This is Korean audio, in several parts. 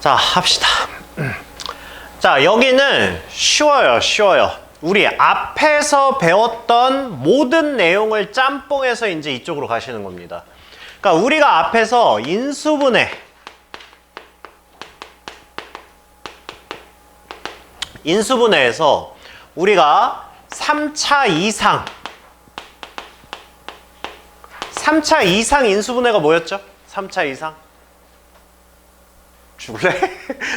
자, 합시다. 자, 여기는 쉬워요. 우리 앞에서 배웠던 모든 내용을 짬뽕해서 이제 이쪽으로 가시는 겁니다. 그러니까 우리가 앞에서 인수분해에서 우리가 3차 이상 인수분해가 뭐였죠? 3차 이상? 죽을래?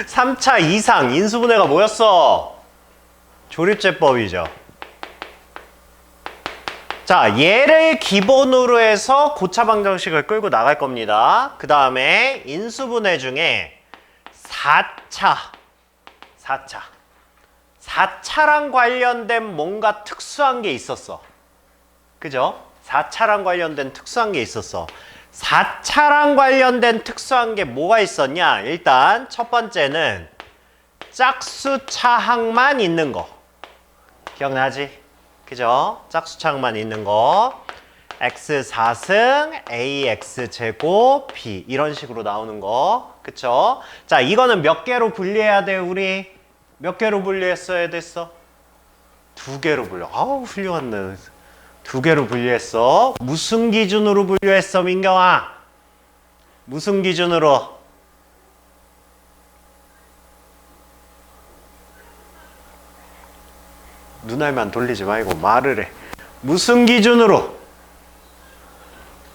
3차 이상 인수분해가 뭐였어? 조립제법이죠. 자, 얘를 기본으로 해서 고차방정식을 끌고 나갈 겁니다. 그 다음에 인수분해 중에 4차랑 관련된 뭔가 특수한 게 있었어. 그죠? 4차랑 관련된 특수한 게 있었어. 4차랑 관련된 특수한 게 뭐가 있었냐? 일단 첫 번째는 짝수차항만 있는 거. 기억나지? 그죠? 짝수차항만 있는 거. x4승 ax제곱 b 이런 식으로 나오는 거. 그쵸? 자, 이거는 몇 개로 분리해야 돼, 우리? 몇 개로 분리했어야 됐어? 2개로 분리. 아우, 훌륭한데. 2개로 분리했어. 무슨 기준으로 분류했어, 민경아? 무슨 기준으로? 눈알만 돌리지 말고 말을 해. 무슨 기준으로?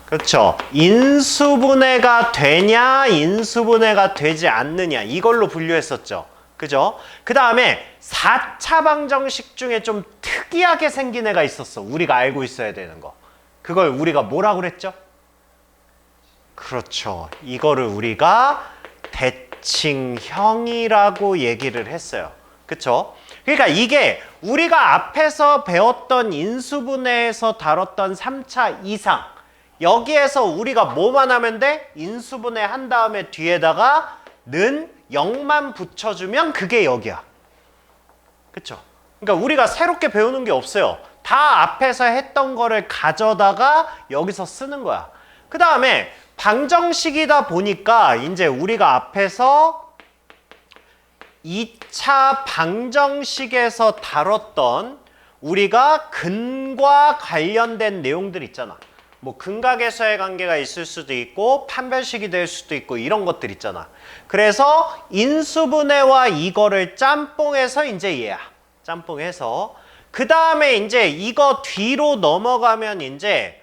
그렇죠. 인수분해가 되냐, 인수분해가 되지 않느냐, 이걸로 분류했었죠. 그죠? 그 다음에 4차 방정식 중에 좀 특이하게 생긴 애가 있었어. 우리가 알고 있어야 되는 거. 그걸 우리가 뭐라고 그랬죠? 그렇죠. 이거를 우리가 대칭형이라고 얘기를 했어요. 그쵸? 그러니까 이게 우리가 앞에서 배웠던 인수분해에서 다뤘던 3차 이상, 여기에서 우리가 뭐만 하면 돼? 인수분해 한 다음에 뒤에다가 는 0만 붙여주면 그게 여기야. 그쵸? 그러니까 우리가 새롭게 배우는 게 없어요. 다 앞에서 했던 거를 가져다가 여기서 쓰는 거야. 그 다음에 방정식이다 보니까 이제 우리가 앞에서 2차 방정식에서 다뤘던 우리가 근과 관련된 내용들 있잖아. 뭐 근각에서의 관계가 있을 수도 있고 판별식이 될 수도 있고 이런 것들 있잖아. 그래서 인수분해와 이거를 짬뽕해서 이제 얘야. 짬뽕해서 그 다음에 이제 이거 뒤로 넘어가면 이제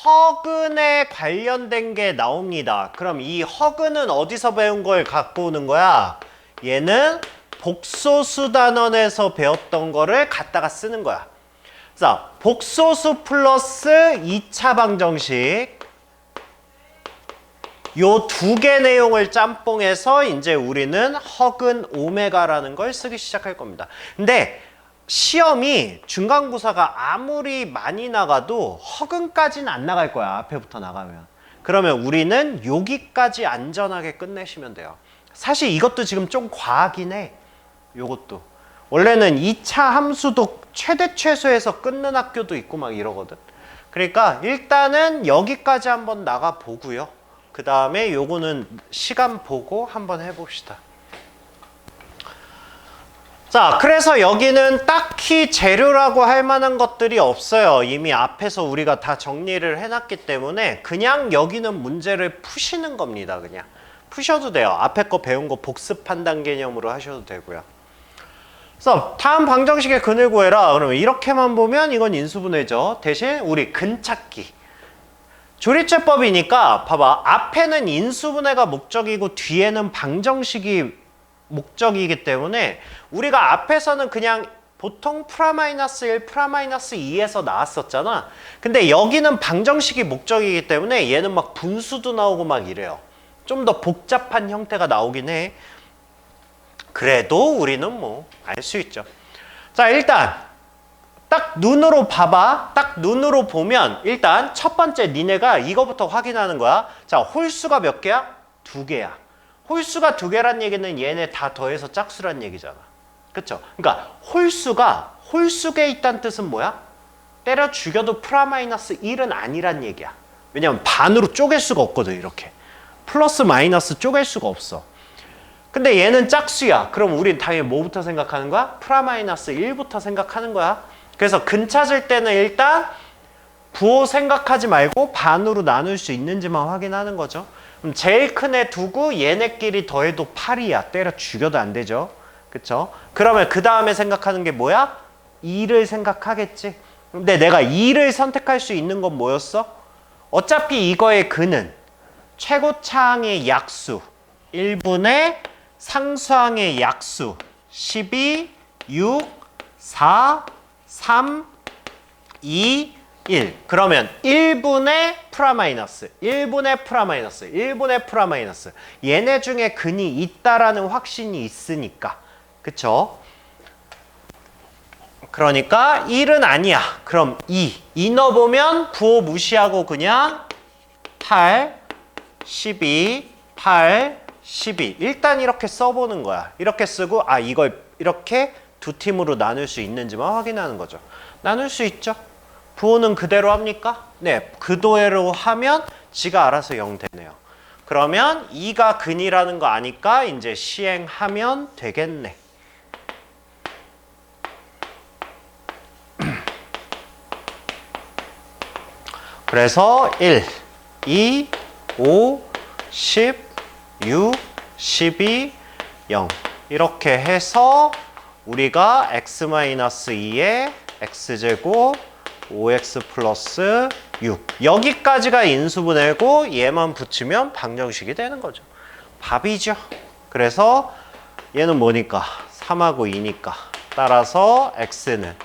허근에 관련된 게 나옵니다. 그럼 이 허근은 어디서 배운 걸 갖고 오는 거야? 얘는 복소수 단원에서 배웠던 거를 갖다가 쓰는 거야. 자, 복소수 플러스 2차 방정식 요 2개 내용을 짬뽕해서 이제 우리는 허근 오메가라는 걸 쓰기 시작할 겁니다. 근데 시험이 중간고사가 아무리 많이 나가도 허근까지는 안 나갈 거야. 앞에부터 나가면. 그러면 우리는 여기까지 안전하게 끝내시면 돼요. 사실 이것도 지금 좀 과하긴 해. 요것도. 원래는 2차 함수도 최대 최소에서 끊는 학교도 있고 막 이러거든. 그러니까 일단은 여기까지 한번 나가 보고요. 그 다음에 요거는 시간 보고 한번 해봅시다. 자, 그래서 여기는 딱히 재료라고 할 만한 것들이 없어요. 이미 앞에서 우리가 다 정리를 해놨기 때문에 그냥 여기는 문제를 푸시는 겁니다. 그냥 푸셔도 돼요. 앞에 거 배운 거 복습 판단 개념으로 하셔도 되고요. 그래서 다음 방정식의 근을 구해라. 그러면 이렇게만 보면 이건 인수분해죠. 대신 우리 근 찾기. 조립제법이니까 봐봐. 앞에는 인수분해가 목적이고 뒤에는 방정식이 목적이기 때문에 우리가 앞에서는 그냥 보통 프라마이너스 1, 프라마이너스 2에서 나왔었잖아. 근데 여기는 방정식이 목적이기 때문에 얘는 막 분수도 나오고 막 이래요. 좀 더 복잡한 형태가 나오긴 해. 그래도 우리는 뭐 알 수 있죠. 자, 일단 딱 눈으로 봐봐. 딱 눈으로 보면 일단 첫 번째 니네가 이거부터 확인하는 거야. 자, 홀수가 몇 개야? 2개야. 홀수가 2개란 얘기는 얘네 다 더해서 짝수란 얘기잖아. 그쵸? 그러니까 홀수에 있다는 뜻은 뭐야? 때려 죽여도 프라마이너스 1은 아니란 얘기야. 왜냐면 반으로 쪼갤 수가 없거든. 이렇게 플러스 마이너스 쪼갤 수가 없어. 근데 얘는 짝수야. 그럼 우린 당연히 뭐부터 생각하는 거야? 프라마이너스 1부터 생각하는 거야. 그래서 근 찾을 때는 일단 부호 생각하지 말고 반으로 나눌 수 있는지만 확인하는 거죠. 그럼 제일 큰 애 두고 얘네끼리 더해도 8이야. 때려 죽여도 안 되죠. 그쵸? 그러면 그 다음에 생각하는 게 뭐야? 2를 생각하겠지. 근데 내가 2를 선택할 수 있는 건 뭐였어? 어차피 이거의 근은 최고차항의 약수 1분의 상수항의 약수 12, 6, 4, 3, 2, 1. 그러면 1분의 프라마이너스, 1분의 프라마이너스, 1분의 프라마이너스. 얘네 중에 근이 있다라는 확신이 있으니까. 그쵸? 그러니까 1은 아니야. 그럼 2 넣어보면 부호 무시하고 그냥 8, 12, 8, 12. 일단 이렇게 써보는 거야. 이렇게 쓰고 이걸 이렇게 두 팀으로 나눌 수 있는지만 확인하는 거죠. 나눌 수 있죠. 부호는 그대로 합니까? 네, 그대로 하면 지가 알아서 0 되네요. 그러면 2가 근이라는 거 아니까 이제 시행하면 되겠네. 그래서 1, 2, 5, 10, 6, 12, 0 이렇게 해서 우리가 x-2에 x제곱 5x 플러스 6 여기까지가 인수분해고 얘만 붙이면 방정식이 되는 거죠. 밥이죠. 그래서 얘는 뭐니까? 3하고 2니까 따라서 x는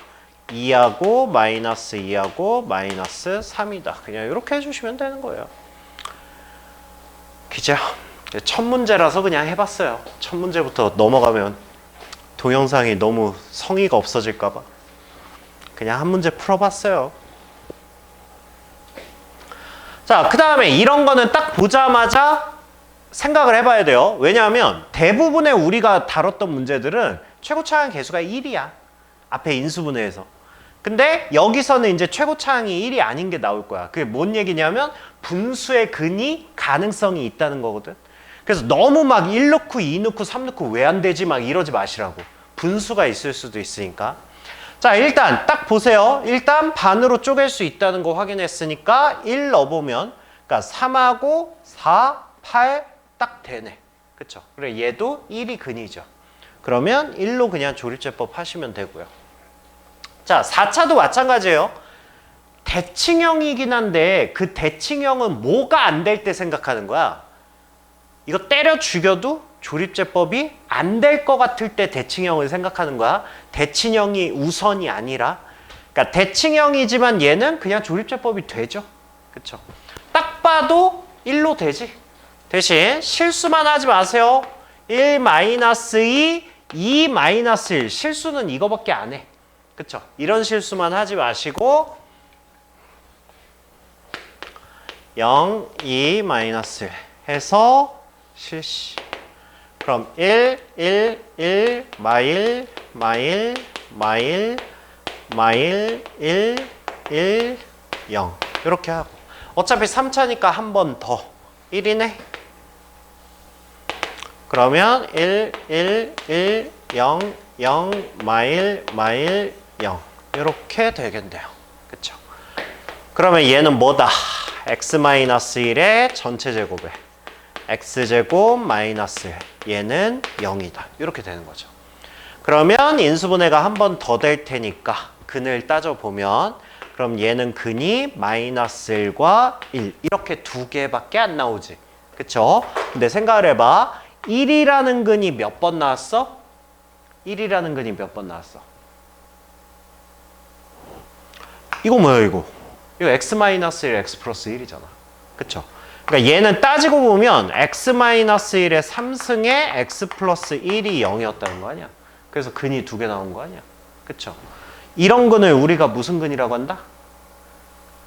2하고 마이너스 2하고 마이너스 3이다. 그냥 이렇게 해주시면 되는 거예요. 그죠? 첫 문제라서 그냥 해봤어요. 첫 문제부터 넘어가면 동영상이 너무 성의가 없어질까 봐 그냥 한 문제 풀어봤어요. 자, 그 다음에 이런 거는 딱 보자마자 생각을 해봐야 돼요. 왜냐하면 대부분의 우리가 다뤘던 문제들은 최고차항 개수가 1이야. 앞에 인수분해에서. 근데 여기서는 이제 최고차항이 1이 아닌 게 나올 거야. 그게 뭔 얘기냐면 분수의 근이 가능성이 있다는 거거든. 그래서 너무 막 1 넣고 2 넣고 3 넣고 왜 안 되지 막 이러지 마시라고. 분수가 있을 수도 있으니까. 자, 일단 딱 보세요. 일단 반으로 쪼갤 수 있다는 거 확인했으니까 1 넣어보면 그러니까 3하고 4, 8 딱 되네. 그쵸? 그래 얘도 1이 근이죠. 그러면 1로 그냥 조립제법 하시면 되고요. 자, 4차도 마찬가지예요. 대칭형이긴 한데 그 대칭형은 뭐가 안 될 때 생각하는 거야. 이거 때려 죽여도 조립제법이 안 될 것 같을 때 대칭형을 생각하는 거야. 대칭형이 우선이 아니라. 그러니까 대칭형이지만 얘는 그냥 조립제법이 되죠. 그쵸? 딱 봐도 1로 되지. 대신 실수만 하지 마세요. 1-2, 2-1. 실수는 이거밖에 안 해. 그쵸? 이런 실수만 하지 마시고 0, 2, -1 해서 실시. 그럼 1, 1, 1, 마일, 1, 1, 0 이렇게 하고 어차피 3차니까 한 번 더 1이네. 그러면 1, 1, 1, 0, 0, 마일, 0 이렇게 되겠네요. 그쵸? 그러면 얘는 뭐다? x-1의 전체 제곱에 x제곱 마이너스 얘는 0이다. 이렇게 되는 거죠. 그러면 인수분해가 한 번 더 될 테니까 근을 따져보면 그럼 얘는 근이 -1과 1 이렇게 두 개밖에 안 나오지. 그쵸? 근데 생각을 해봐. 1이라는 근이 몇 번 나왔어? 1이라는 근이 몇 번 나왔어? 이거 뭐야 이거? 이거 x-1, x 플러스 1이잖아. 그쵸? 그러니까 얘는 따지고 보면 x-1의 3승에 x 플러스 1이 0이었다는 거 아니야? 그래서 근이 두 개 나온 거 아니야? 그쵸? 이런 근을 우리가 무슨 근이라고 한다?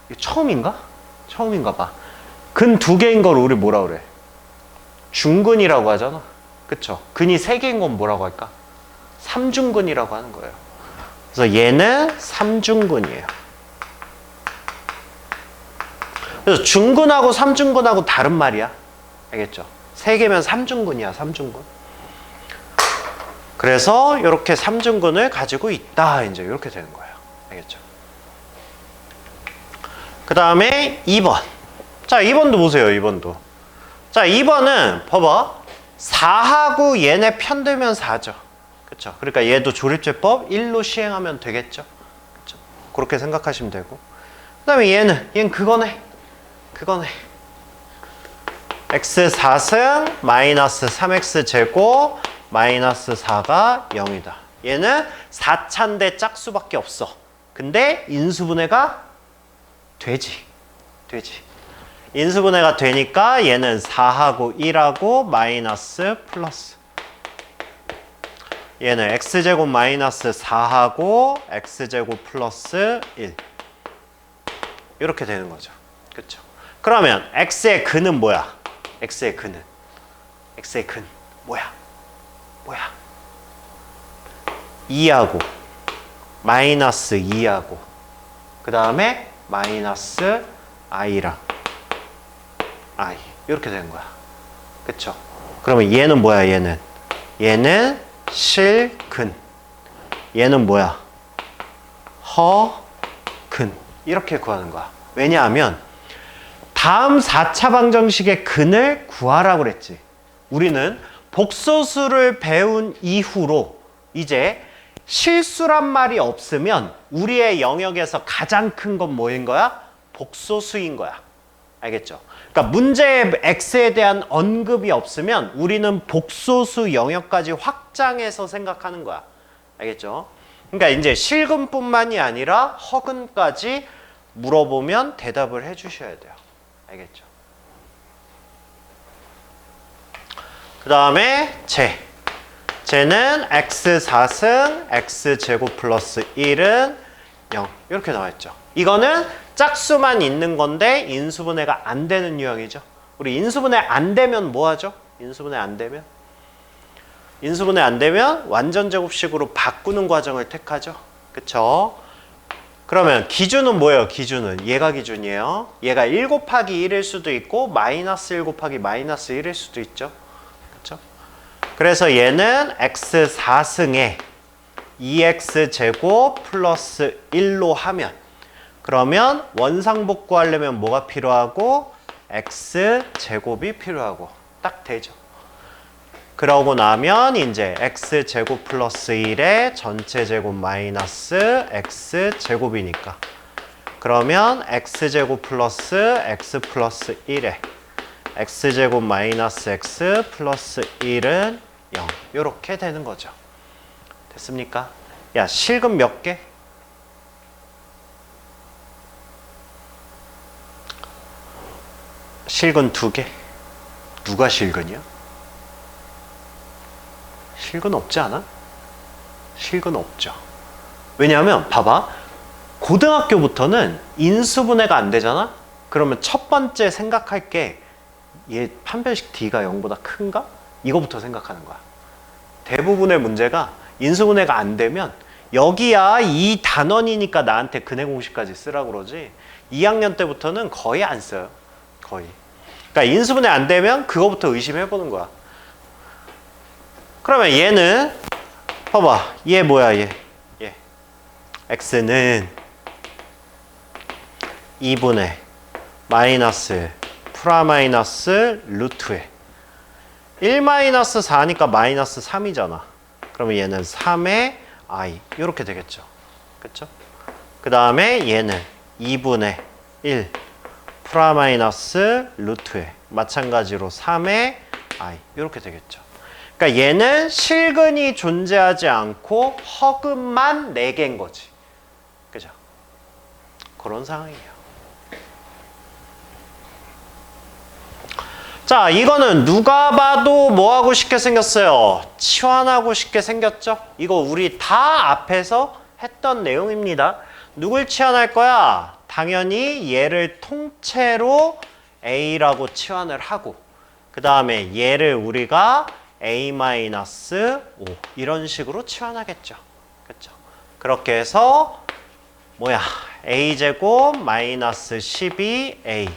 이거 처음인가? 처음인가 봐. 근 두 개인 걸 우리 뭐라 그래? 중근이라고 하잖아. 그쵸? 근이 세 개인 건 뭐라고 할까? 삼중근이라고 하는 거예요. 그래서 얘는 삼중근이에요. 그래서 중근하고 삼중근하고 다른 말이야. 알겠죠? 세 개면 삼중근이야, 삼중근. 그래서 이렇게 삼중근을 가지고 있다. 이제 이렇게 되는 거예요. 알겠죠? 그 다음에 2번. 자, 2번도 보세요. 2번도. 자, 2번은 봐봐. 4하고 얘네 편들면 4죠. 그쵸? 그러니까 얘도 조립제법 1로 시행하면 되겠죠. 그쵸? 그렇게 생각하시면 되고. 그 다음에 얘는 그거네. 그거네. x 4승 마이너스 3x 제곱 마이너스 4가 0이다. 얘는 4차인데 짝수밖에 없어. 근데 인수분해가 되지. 인수분해가 되니까 얘는 4하고 1하고 마이너스 플러스. 얘는 x제곱 마이너스 4하고 x제곱 플러스 1. 이렇게 되는 거죠. 그쵸? 그러면 x의 근은 뭐야? x의 근 뭐야? 2하고 마이너스 2하고 그 다음에 마이너스 i랑 i 이렇게 되는 거야. 그쵸? 그러면 얘는 뭐야? 얘는 실근. 얘는 뭐야? 허근. 이렇게 구하는 거야. 왜냐하면 다음 4차 방정식의 근을 구하라고 그랬지. 우리는 복소수를 배운 이후로 이제 실수란 말이 없으면 우리의 영역에서 가장 큰 건 뭐인 거야? 복소수인 거야. 알겠죠? 그러니까 문제에 x에 대한 언급이 없으면 우리는 복소수 영역까지 확장해서 생각하는 거야. 알겠죠? 그러니까 이제 실근뿐만이 아니라 허근까지 물어보면 대답을 해 주셔야 돼요. 알겠죠? 그 다음에 쟤는 x 4승 x제곱 플러스 1은 0 이렇게 나와 있죠. 이거는 짝수만 있는 건데 인수분해가 안 되는 유형이죠. 우리 인수분해 안 되면 뭐 하죠? 인수분해 안 되면 완전 제곱식으로 바꾸는 과정을 택하죠. 그쵸? 그러면 기준은 뭐예요? 기준은 얘가 기준이에요. 얘가 1 곱하기 1일 수도 있고 마이너스 1 곱하기 마이너스 1일 수도 있죠. 그쵸? 그래서 얘는 x 4승에 2x 제곱 플러스 1로 하면 그러면 원상복 구하려면 뭐가 필요하고 x 제곱이 필요하고 딱 되죠. 그러고 나면 이제 x 제곱 플러스 1에 전체 제곱 마이너스 x 제곱이니까 그러면 x 제곱 플러스 x 플러스 1에 x 제곱 마이너스 x 플러스 1은 0 이렇게 되는 거죠. 됐습니까? 야, 실근 몇 개? 실근 2개. 누가 실근이야? 실근 없지 않아? 실근 없죠. 왜냐하면 봐봐. 고등학교부터는 인수분해가 안 되잖아? 그러면 첫 번째 생각할 게 얘 판별식 D가 0보다 큰가? 이거부터 생각하는 거야. 대부분의 문제가 인수분해가 안 되면 여기야 이 단원이니까 나한테 근해 공식까지 쓰라고 그러지 2학년 때부터는 거의 안 써요. 거의. 그러니까 인수분해 안 되면 그거부터 의심해보는 거야. 그러면 얘는 봐봐. 얘 뭐야 얘. x는 2분의 마이너스 프라마이너스 루트에 1 마이너스 4니까 마이너스 3이잖아. 그러면 얘는 3의 i 이렇게 되겠죠. 그쵸? 그 다음에 얘는 2분의 1 프라마이너스 루트에 마찬가지로 3의 i 이렇게 되겠죠. 그러니까 얘는 실근이 존재하지 않고 허근만 4개인 거지. 그죠? 그런 상황이에요. 자, 이거는 누가 봐도 뭐하고 쉽게 생겼어요? 치환하고 쉽게 생겼죠? 이거 우리 다 앞에서 했던 내용입니다. 누굴 치환할 거야? 당연히 얘를 통째로 A라고 치환을 하고 그 다음에 얘를 우리가 A-5 이런 식으로 치환하겠죠. 그렇죠? 그렇게 해서 뭐야? A제곱 마이너스 12A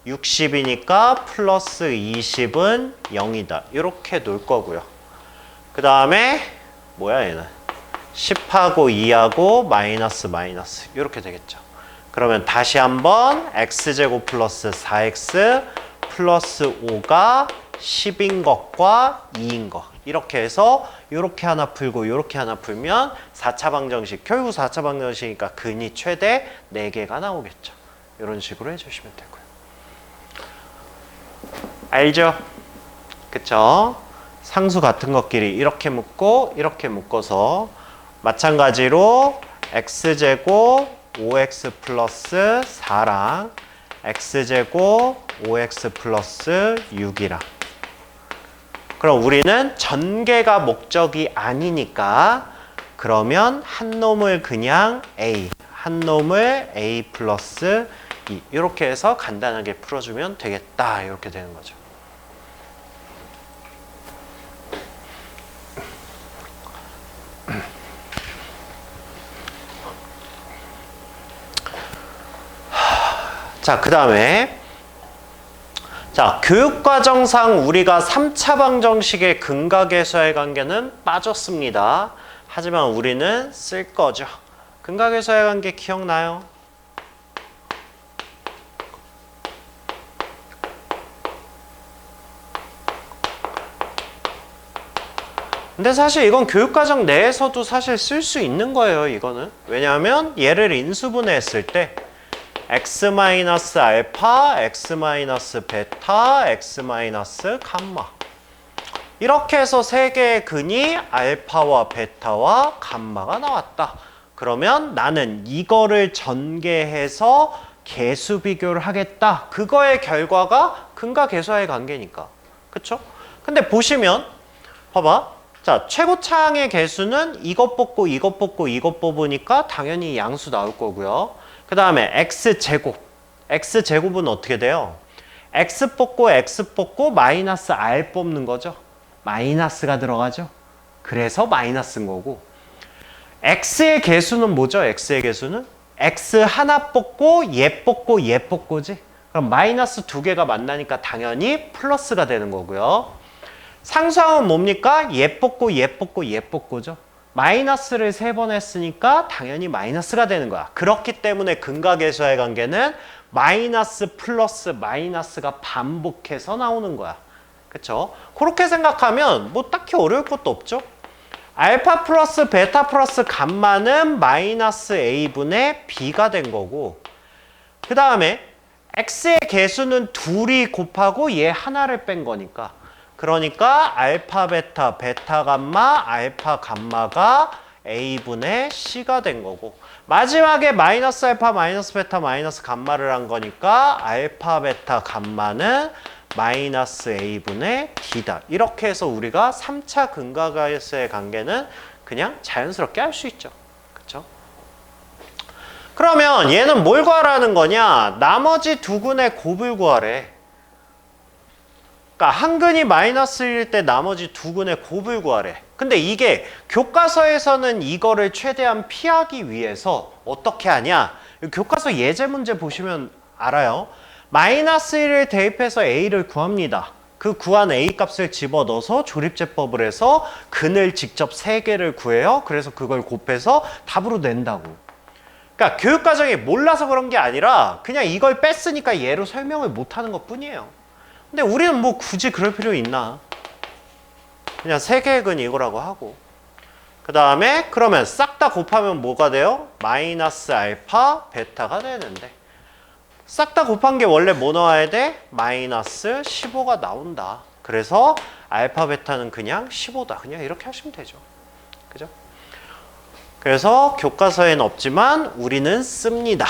60이니까 플러스 20은 0이다. 이렇게 놓을 거고요. 그 다음에 뭐야 얘는 10하고 2하고 마이너스 마이너스 이렇게 되겠죠. 그러면 다시 한번 x제곱 플러스 4x 플러스 5가 10인 것과 2인 것 이렇게 해서 이렇게 하나 풀고 이렇게 하나 풀면 4차 방정식 결국 4차 방정식이니까 근이 최대 4개가 나오겠죠. 이런 식으로 해주시면 되고요. 알죠? 그쵸? 상수 같은 것끼리 이렇게 묶고 이렇게 묶어서 마찬가지로 x제곱 5x 플러스 4랑 x제곱 5x 플러스 6이랑 그럼 우리는 전개가 목적이 아니니까 그러면 한 놈을 그냥 a, 한 놈을 a 플러스 2 이렇게 해서 간단하게 풀어주면 되겠다 이렇게 되는 거죠. 자, 그 다음에 자, 교육과정상 우리가 3차 방정식의 근각에서의 관계는 빠졌습니다. 하지만 우리는 쓸 거죠. 근각에서의 관계 기억나요? 근데 사실 이건 교육과정 내에서도 사실 쓸 수 있는 거예요, 이거는. 왜냐하면 얘를 인수분해했을 때 x-알파, x-베타, x-감마 이렇게 해서 세 개의 근이 알파와 베타와 감마가 나왔다. 그러면 나는 이거를 전개해서 개수 비교를 하겠다. 그거의 결과가 근과 개수와의 관계니까. 그쵸? 근데 보시면 봐봐. 자, 최고차항의 개수는 이것 뽑고 이것 뽑고 이것 뽑으니까 당연히 양수 나올 거고요. 그 다음에 x제곱. x제곱은 어떻게 돼요? x 뽑고 마이너스 r 뽑는 거죠. 마이너스가 들어가죠. 그래서 마이너스인 거고. x의 개수는 뭐죠? x의 개수는? x 하나 뽑고 얘 뽑고지. 그럼 마이너스 두 개가 만나니까 당연히 플러스가 되는 거고요. 상수항은 뭡니까? 얘 뽑고죠. 마이너스를 3번 했으니까 당연히 마이너스가 되는 거야. 그렇기 때문에 근각에서의 관계는 마이너스 플러스 마이너스가 반복해서 나오는 거야. 그쵸? 그렇게 생각하면 뭐 딱히 어려울 것도 없죠? 알파 플러스 베타 플러스 감마는 마이너스 a분의 b가 된 거고 그 다음에 x의 개수는 둘이 곱하고 얘 하나를 뺀 거니까 그러니까 알파 베타, 베타 감마, 알파 감마가 a분의 c가 된 거고 마지막에 마이너스 알파, 마이너스 베타, 마이너스 감마를 한 거니까 알파 베타 감마는 마이너스 a분의 d다. 이렇게 해서 우리가 3차 근각에서의 관계는 그냥 자연스럽게 할 수 있죠. 그렇죠? 그러면 얘는 뭘 구하라는 거냐? 나머지 두 근의 곱을 구하래. 그러니까 한 근이 마이너스일 때 나머지 두 근의 곱을 구하래. 근데 이게 교과서에서는 이거를 최대한 피하기 위해서 어떻게 하냐? 교과서 예제 문제 보시면 알아요. 마이너스 1을 대입해서 a를 구합니다. 그 구한 a 값을 집어넣어서 조립제법을 해서 근을 직접 3개를 구해요. 그래서 그걸 곱해서 답으로 낸다고. 그러니까 교육과정이 몰라서 그런 게 아니라 그냥 이걸 뺐으니까 얘로 설명을 못하는 것 뿐이에요. 근데 우리는 뭐 굳이 그럴 필요 있나? 그냥 3개의 근 이거라고 하고 그 다음에 그러면 싹 다 곱하면 뭐가 돼요? 마이너스 알파 베타가 되는데 싹 다 곱한 게 원래 뭐 나와야 돼? 마이너스 15가 나온다. 그래서 알파 베타는 그냥 15다. 그냥 이렇게 하시면 되죠. 그죠? 그래서 교과서에는 없지만 우리는 씁니다.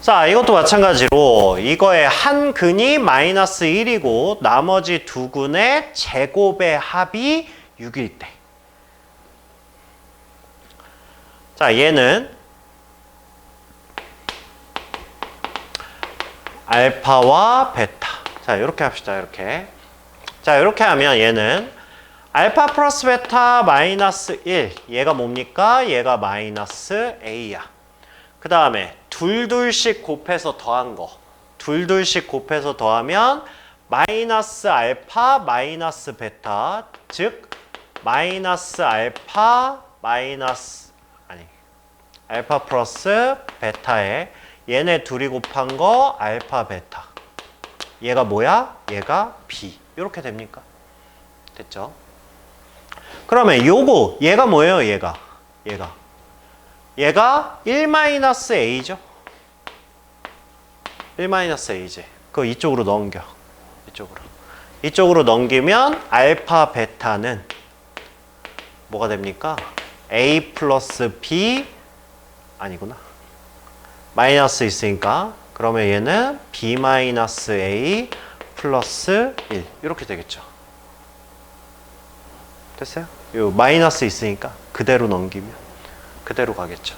자, 이것도 마찬가지로 이거의 한 근이 마이너스 1이고 나머지 두 근의 제곱의 합이 6일 때. 자, 얘는 알파와 베타. 자, 이렇게 합시다. 이렇게. 자, 이렇게 하면 얘는 알파 플러스 베타 마이너스 1. 얘가 뭡니까? 얘가 마이너스 a야. 그 다음에 둘씩 곱해서 더한 거. 둘씩 곱해서 더하면 마이너스 알파 마이너스 베타, 즉 마이너스 알파 마이너스 알파 플러스 베타에 얘네 둘이 곱한 거 알파 베타. 얘가 뭐야? 얘가 B. 이렇게 됩니까? 됐죠? 그러면 요거 얘가 뭐예요? 얘가 1-A죠? 1-A지. 그거 이쪽으로 넘겨. 이쪽으로 넘기면 알파 베타는 뭐가 됩니까? A 플러스 B 아니구나. 마이너스 있으니까 그러면 얘는 B 마이너스 A 플러스 1 이렇게 되겠죠. 됐어요? 요 마이너스 있으니까 그대로 넘기면 그대로 가겠죠.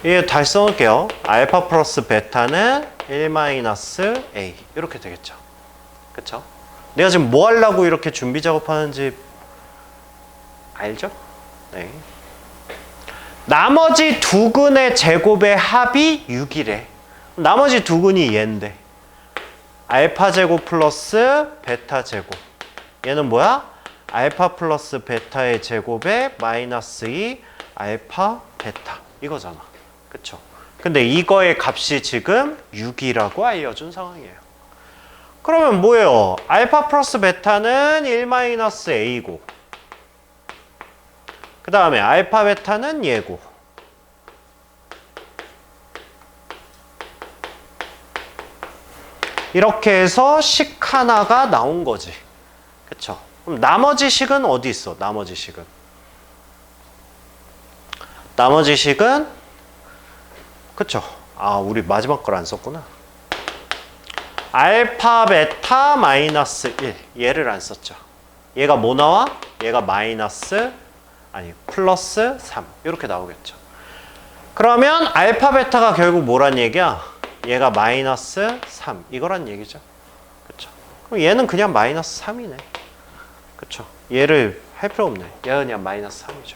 얘 다시 써놓을게요. 알파 플러스 베타는 1 마이너스 A 이렇게 되겠죠. 그쵸? 내가 지금 뭐 하려고 이렇게 준비 작업하는지 알죠? 네. 나머지 두 근의 제곱의 합이 6이래. 나머지 두 근이 얘인데 알파 제곱 플러스 베타 제곱. 얘는 뭐야? 알파 플러스 베타의 제곱에 마이너스 2 알파 베타 이거잖아. 그쵸? 근데 이거의 값이 지금 6이라고 알려준 상황이에요. 그러면 뭐예요? 알파 플러스 베타는 1 마이너스 A고 그 다음에 알파 베타는 얘고 이렇게 해서 식 하나가 나온 거지. 그쵸? 그럼 나머지 식은 어디 있어? 나머지 식은 그쵸? 아, 우리 마지막 걸 안 썼구나. 알파 베타 마이너스 1 얘를 안 썼죠. 얘가 뭐 나와? 얘가 플러스 3 이렇게 나오겠죠. 그러면 알파 베타가 결국 뭐란 얘기야? 얘가 마이너스 3 이거란 얘기죠. 그쵸? 그럼 얘는 그냥 마이너스 3이네. 그쵸? 얘를 할 필요 없네. 얘가 그냥 마이너스 3이죠.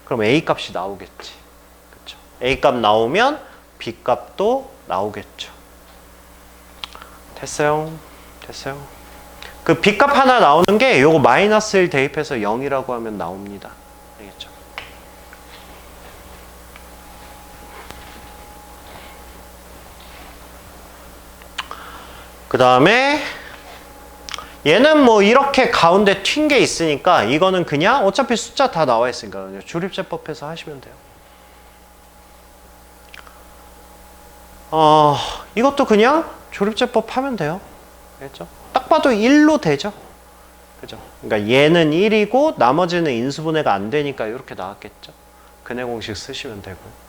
그럼 A 값이 나오겠지. 그쵸? A 값 나오면 B 값도 나오겠죠. 됐어요? 그 B 값 하나 나오는 게 요거 마이너스 1 대입해서 0이라고 하면 나옵니다. 알겠죠? 그 다음에 얘는 뭐 이렇게 가운데 튄 게 있으니까 이거는 그냥 어차피 숫자 다 나와 있으니까 조립제법해서 하시면 돼요. 이것도 그냥 조립제법 하면 돼요. 알겠죠? 딱 봐도 1로 되죠. 그죠? 그러니까 얘는 1이고 나머지는 인수분해가 안 되니까 이렇게 나왔겠죠. 근해 공식 쓰시면 되고요.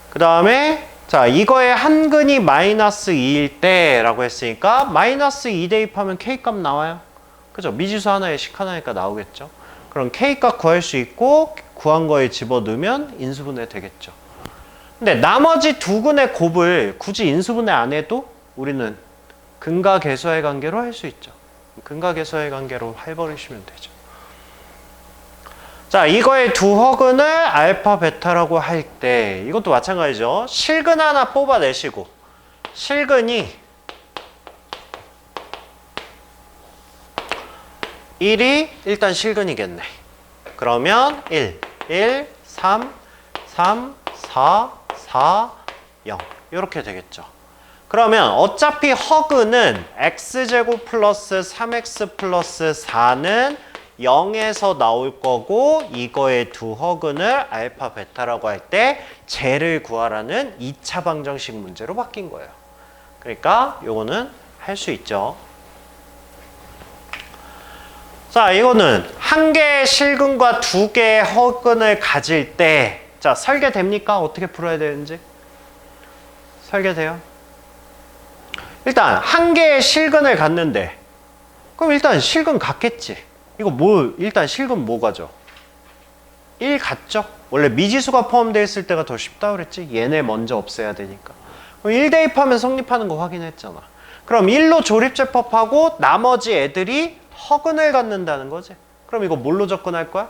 그 다음에 자, 이거의 한 근이 마이너스 2일 때 라고 했으니까 마이너스 2 대입하면 K값 나와요. 그죠? 미지수 하나에 식 하나니까 나오겠죠. 그럼 K값 구할 수 있고 구한 거에 집어넣으면 인수분해 되겠죠. 근데 나머지 두 근의 곱을 굳이 인수분해 안 해도 우리는 근과 계수의 관계로 할 수 있죠. 근과 계수의 관계로 해버리시면 되죠. 자, 이거의 두 허근을 알파 베타라고 할 때 이것도 마찬가지죠. 실근 하나 뽑아내시고 실근이 1이 일단 실근이겠네. 그러면 1, 3, 3, 4, 4, 0 이렇게 되겠죠. 그러면 어차피 허근은 x제곱 플러스 3x 플러스 4는 0에서 나올 거고 이거의 두 허근을 알파 베타라고 할 때 쟤를 구하라는 2차 방정식 문제로 바뀐 거예요. 그러니까 요거는 할 수 있죠. 자, 이거는 한 개의 실근과 두 개의 허근을 가질 때 자, 설계됩니까? 어떻게 풀어야 되는지? 설계돼요? 일단 한 개의 실근을 갖는데 그럼 일단 실근 갖겠지. 이거 뭐 일단 실근 뭐 가죠? 1 같죠? 원래 미지수가 포함되어 있을 때가 더 쉽다 그랬지? 얘네 먼저 없애야 되니까. 그럼 1 대입하면 성립하는 거 확인했잖아. 그럼 1로 조립제법하고 나머지 애들이 허근을 갖는다는 거지. 그럼 이거 뭘로 접근할 거야?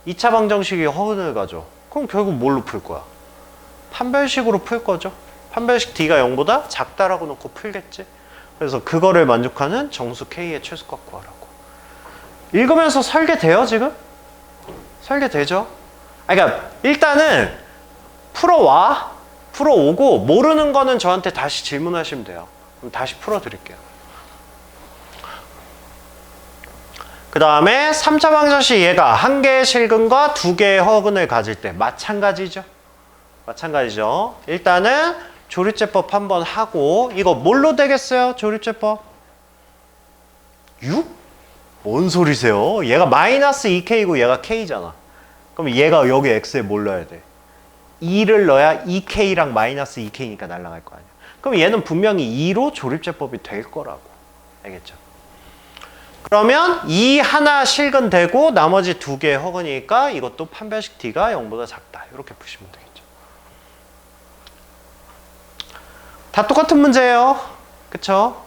2차 방정식이 허근을 가죠. 그럼 결국 뭘로 풀 거야? 판별식으로 풀 거죠. 판별식 D가 0보다 작다라고 놓고 풀겠지. 그래서 그거를 만족하는 정수 K의 최소값 구하라고. 읽으면서 설계돼요 지금? 설계되죠? 그러니까 일단은 풀어오고 모르는 거는 저한테 다시 질문하시면 돼요. 그럼 다시 풀어드릴게요. 그 다음에 3차 방정식 얘가 한 개의 실근과 두 개의 허근을 가질 때 마찬가지죠. 일단은 조립제법 한번 하고 이거 뭘로 되겠어요? 조립제법 6? 뭔 소리세요? 얘가 마이너스 2K고 얘가 K잖아. 그럼 얘가 여기 X에 뭘 넣어야 돼? 2를 넣어야 2K랑 마이너스 2K니까 날아갈 거 아니야. 그럼 얘는 분명히 2로 조립제법이 될 거라고. 알겠죠? 그러면 2 하나 실근되고 나머지 두 개의 허근이니까 이것도 판별식 D가 0보다 작다. 이렇게 푸시면 되겠죠. 다 똑같은 문제예요. 그쵸?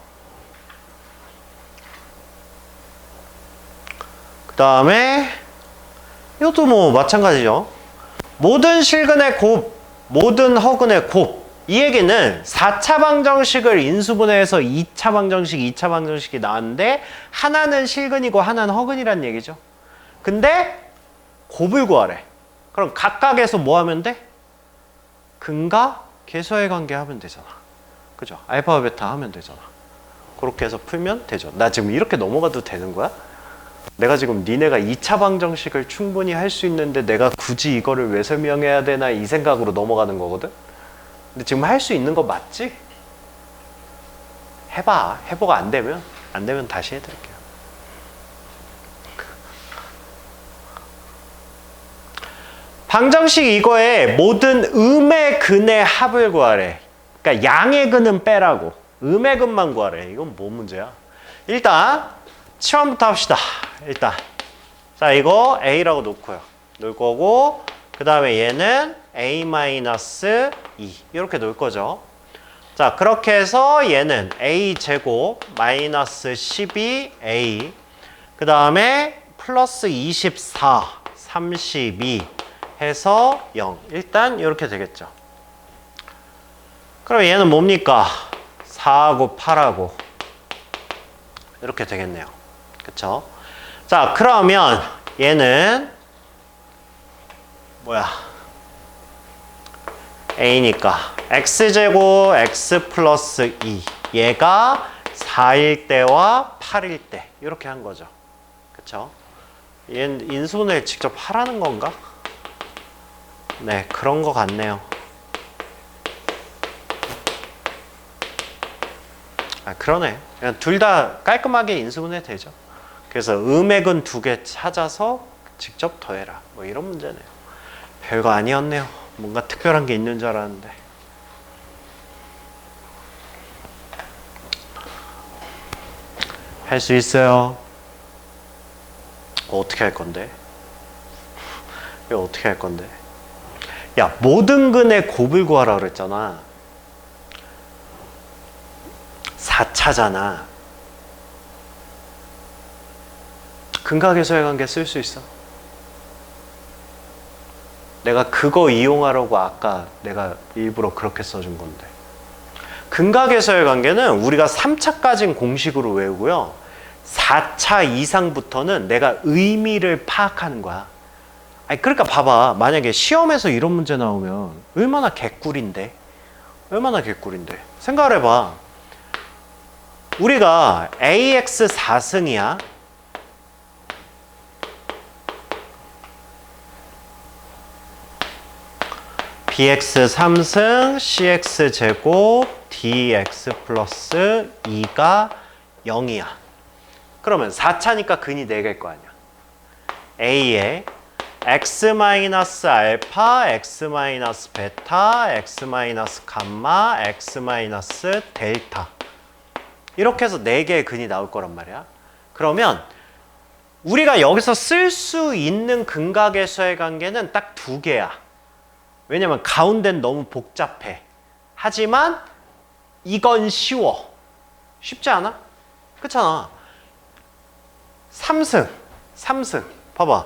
그 다음에 이것도 뭐 마찬가지죠. 모든 실근의 곱, 모든 허근의 곱. 이 얘기는 4차 방정식을 인수분해해서 2차 방정식이 나왔는데 하나는 실근이고 하나는 허근이란 얘기죠. 근데 곱을 구하래. 그럼 각각에서 뭐 하면 돼? 근과 계수의 관계 하면 되잖아. 그죠? 알파와 베타 하면 되잖아. 그렇게 해서 풀면 되죠. 나 지금 이렇게 넘어가도 되는 거야? 내가 지금 니네가 2차 방정식을 충분히 할 수 있는데 내가 굳이 이거를 왜 설명해야 되나 이 생각으로 넘어가는 거거든? 근데 지금 할 수 있는 거 맞지? 해봐. 해보고 안 되면 다시 해드릴게요. 방정식 이거에 모든 음의 근의 합을 구하래. 그러니까 양의 근은 빼라고. 음의 근만 구하래. 이건 뭐 문제야? 일단 치환부터 합시다. 일단 자 이거 A라고 놓고요. 놓을 거고 그 다음에 얘는 A-2 이렇게 놓을 거죠. 자 그렇게 해서 얘는 A제곱 마이너스 12A 그 다음에 플러스 24 32 해서 0 일단 이렇게 되겠죠. 그럼 얘는 뭡니까? 4하고 8하고 이렇게 되겠네요. 그쵸? 자 그러면 얘는 뭐야? A니까 X제곱 X 플러스 2 얘가 4일 때와 8일 때 이렇게 한 거죠. 그쵸? 얘는 인수분해를 직접 하라는 건가? 네 그런 거 같네요. 그러네. 둘 다 깔끔하게 인수분해 되죠. 그래서 음액은 두 개 찾아서 직접 더해라. 뭐 이런 문제네요. 별거 아니었네요. 뭔가 특별한 게 있는 줄 알았는데. 할 수 있어요. 어떻게 할 건데? 이거 어떻게 할 건데? 야, 모든 근의 곱을 구하라 그랬잖아. 4차잖아. 근각에서의 관계 쓸 수 있어? 내가 그거 이용하라고 아까 내가 일부러 그렇게 써준 건데. 근각에서의 관계는 우리가 3차까지는 공식으로 외우고요. 4차 이상부터는 내가 의미를 파악하는 거야. 아니 그러니까 봐봐. 만약에 시험에서 이런 문제 나오면 얼마나 개꿀인데. 생각을 해봐. 우리가 AX 4승이야. BX 3승, CX 제곱, DX 플러스 2가 0이야. 그러면 4차니까 근이 4개일 거 아니야. A에 X 마이너스 알파, X 마이너스 베타, X 마이너스 감마, X 마이너스 델타. 이렇게 해서 4개의 근이 나올 거란 말이야. 그러면 우리가 여기서 쓸 수 있는 근각에서의 관계는 딱 2개야. 왜냐면 가운데는 너무 복잡해. 하지만 이건 쉬워. 쉽지 않아? 그렇잖아. 3승. 봐봐.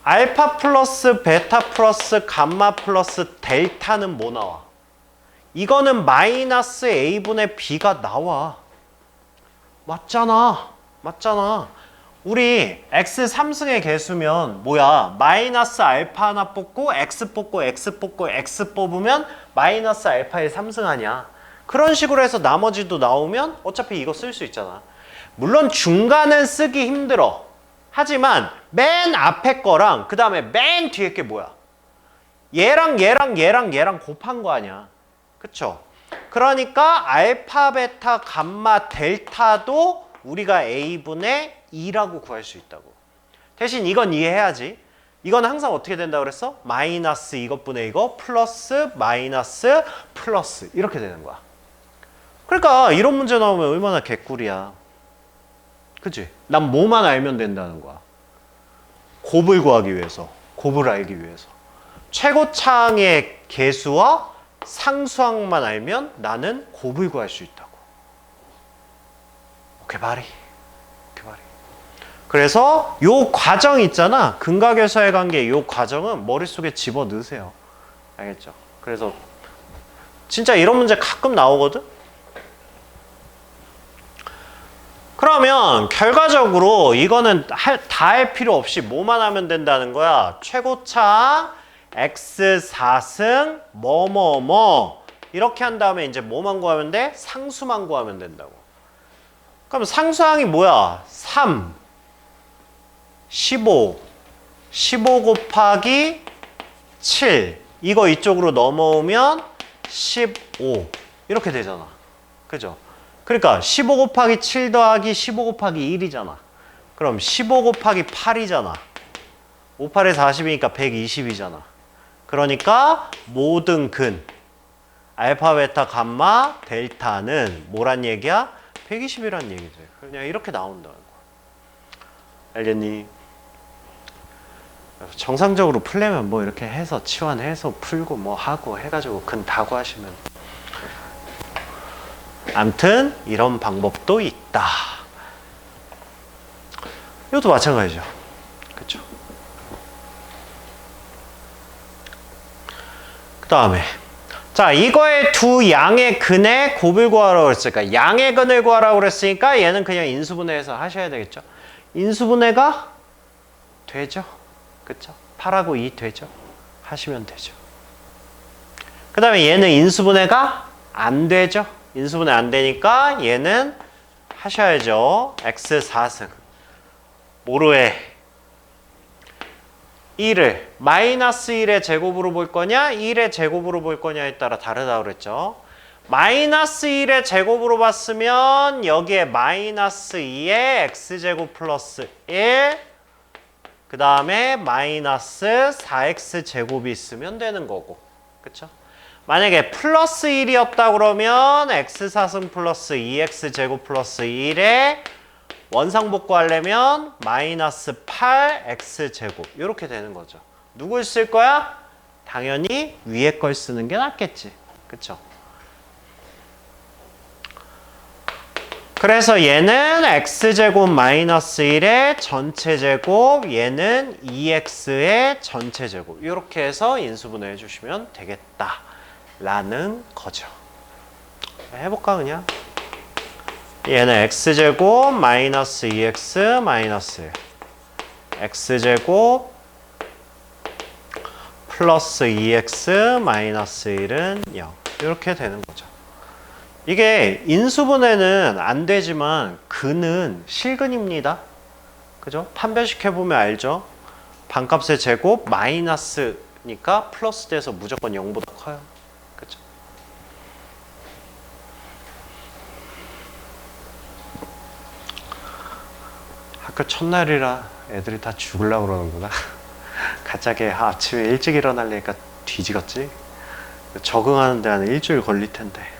알파 플러스 베타 플러스 감마 플러스 델타는 뭐 나와? 이거는 마이너스 a분의 b가 나와. 맞잖아. 맞잖아. 우리 x 3승의 개수면 뭐야? 마이너스 알파 하나 뽑고 x 뽑고 x 뽑고 x 뽑으면 마이너스 알파의 3승 아니야. 그런 식으로 해서 나머지도 나오면 어차피 이거 쓸 수 있잖아. 물론 중간은 쓰기 힘들어. 하지만 맨 앞에 거랑 그 다음에 맨 뒤에 게 뭐야? 얘랑 곱한 거 아니야. 그쵸? 그러니까 알파, 베타, 감마, 델타도 우리가 a분의 2라고 구할 수 있다고. 대신 이건 이해해야지. 이건 항상 어떻게 된다고 그랬어? 마이너스 이것분의 이거 플러스 마이너스 플러스 이렇게 되는 거야. 그러니까 이런 문제 나오면 얼마나 개꿀이야. 그치? 난 뭐만 알면 된다는 거야. 곱을 구하기 위해서. 곱을 알기 위해서. 최고차항의 개수와 상수항만 알면 나는 곱을 구할 수 있다고. 오케이, 바리. 그래서 요 과정 있잖아. 근각에서의 관계 요 과정은 머릿속에 집어넣으세요. 알겠죠? 그래서 진짜 이런 문제 가끔 나오거든? 그러면 결과적으로 이거는 다 할 필요 없이 뭐만 하면 된다는 거야. 최고차 x 4승 뭐뭐뭐 이렇게 한 다음에 이제 뭐만 구하면 돼? 상수만 구하면 된다고. 그럼 상수항이 뭐야? 3 15 곱하기 7 이거 이쪽으로 넘어오면 15 이렇게 되잖아. 그죠? 그러니까 15 곱하기 7 더하기 15 곱하기 1이잖아. 그럼 15 곱하기 8이잖아. 5, 8에 40이니까 120이잖아. 그러니까 모든 근 알파, 베타, 감마, 델타는 뭐란 얘기야? 120이란 얘기지. 그냥 이렇게 나온다는 거야. 알겠니? 정상적으로 풀려면 뭐 이렇게 해서 치환해서 풀고 뭐 하고 해가지고 근 다 구하시면 암튼 이런 방법도 있다. 이것도 마찬가지죠. 그쵸? 그 다음에 자 이거의 두 양의 근의 곱을 구하라고 그랬으니까 양의 근을 구하라고 그랬으니까 얘는 그냥 인수분해해서 하셔야 되겠죠. 인수분해가 되죠. 그쵸? 8하고 2 되죠. 하시면 되죠. 그 다음에 얘는 인수분해가 안 되죠. 인수분해 안 되니까 얘는 하셔야죠. x 4승 뭐로 해? 1을 마이너스 1의 제곱으로 볼 거냐 1의 제곱으로 볼 거냐에 따라 다르다고 그랬죠. 마이너스 1의 제곱으로 봤으면 여기에 마이너스 2의 x제곱 플러스 1 그 다음에 마이너스 4x 제곱이 있으면 되는 거고. 그쵸? 만약에 플러스 1이었다 그러면 x4승 플러스 2x 제곱 플러스 1에 원상복구 하려면 마이너스 8x 제곱 이렇게 되는 거죠. 누굴 쓸 거야? 당연히 위에 걸 쓰는 게 낫겠지. 그쵸? 그래서 얘는 x제곱 마이너스 1의 전체 제곱, 얘는 2x의 전체 제곱 이렇게 해서 인수분해 해주시면 되겠다 라는 거죠. 해볼까 그냥? 얘는 x제곱 마이너스 2x 마이너스 1 x제곱 플러스 2x 마이너스 1은 0 이렇게 되는 거죠. 이게 인수분해는 안 되지만 근은 실근입니다. 그죠? 판별식 해보면 알죠? 반값의 제곱 마이너스니까 플러스 돼서 무조건 0보다 커요. 그죠? 학교 첫날이라 애들이 다 죽으려고 그러는구나. 갑자기 아침에 일찍 일어나려니까 뒤지겠지? 적응하는데 한 일주일 걸릴 텐데.